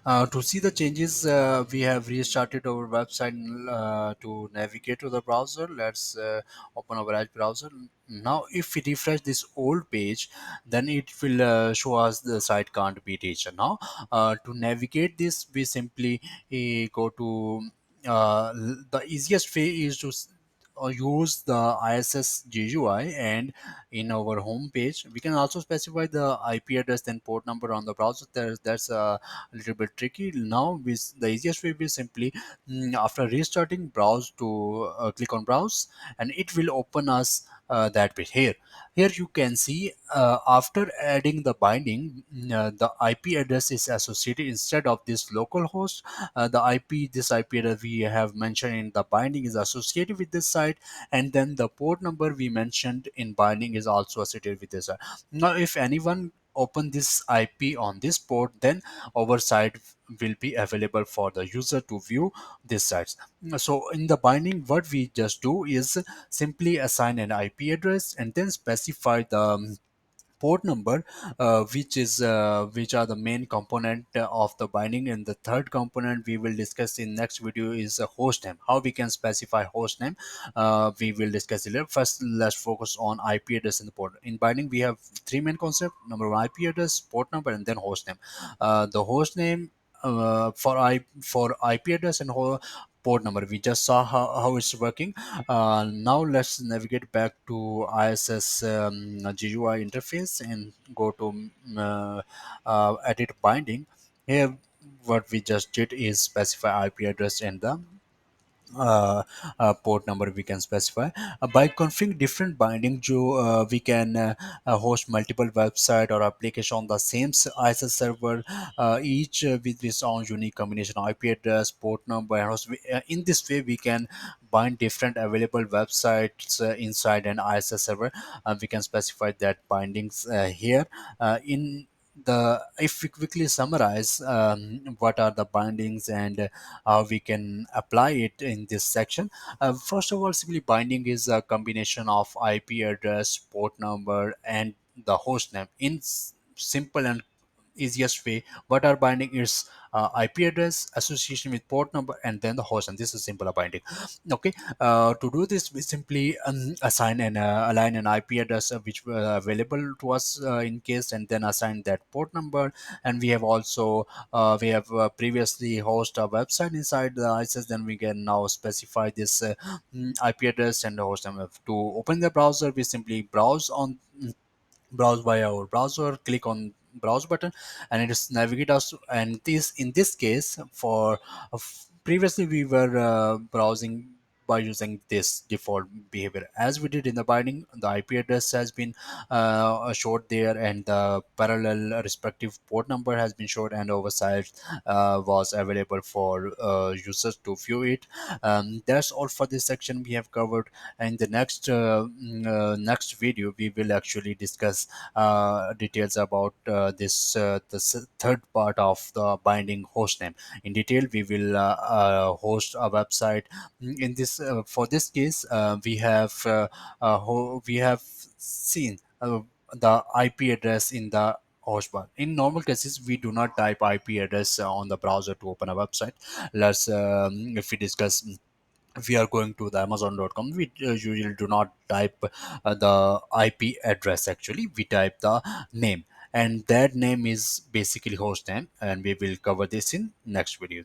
To see the changes, we have restarted our website to navigate to the browser. Let's open our Edge browser. Now, if we refresh this old page, then it will show us the site can't be reached. Now, to navigate this, we simply go to the easiest way is to use the ISS GUI, and in our home page we can also specify the IP address and port number on the browser. That's a little bit tricky. Now the easiest way is simply after restarting browse to click on browse, and it will open us that bit here. Here you can see after adding the binding, the IP address is associated instead of this local host. The IP, this IP address we have mentioned in the binding is associated with this site, and then the port number we mentioned in binding is also associated with this site. Now, if anyone open this IP on this port, then our site will be available for the user to view these sites. So in the binding, what we just do is simply assign an IP address and then specify the port number, which are the main component of the binding. And the third component we will discuss in next video is a host name, how we can specify host name. We will discuss it later. First, let's focus on IP address and the port. In binding we have three main concepts: number one, IP address, port number, and then host name. The host name for IP address and port number, we just saw how it's working. Now let's navigate back to ISS GUI interface and go to edit binding. Here, what we just did is specify IP address and the uh, port number we can specify. By configuring different binding, we can host multiple website or application on the same ISS server, each with its own unique combination of IP address, port number, and host. In this way, we can bind different available websites inside an ISS server. We can specify that bindings here in the if we quickly summarize what are the bindings and how we can apply it in this section. First of all, simply binding is a combination of IP address, port number, and the host name. In simple and easiest way, what are binding is IP address, association with port number, and then the host, and this is simple binding. Okay, to do this, we simply assign and align an IP address which were available to us in case, and then assign that port number. And we have also we have previously host a website inside the ISS, then we can now specify this IP address and the host number. To open the browser, we simply browse by our browser, click on browse button, and it is navigate us. And this, in this case, for previously we were browsing by using this default behavior. As we did in the binding, the IP address has been showed there, and the parallel respective port number has been showed, and oversight was available for users to view it. That's all for this section we have covered. And the next video we will actually discuss details about third part of the binding host name in detail. We will host a website. In this For this case, we have seen the IP address in the host bar. In normal cases, we do not type IP address on the browser to open a website. Let's if we discuss, if we are going to the amazon.com, we usually do not type the IP address. Actually, we type the name, and that name is basically host name, and we will cover this in next video.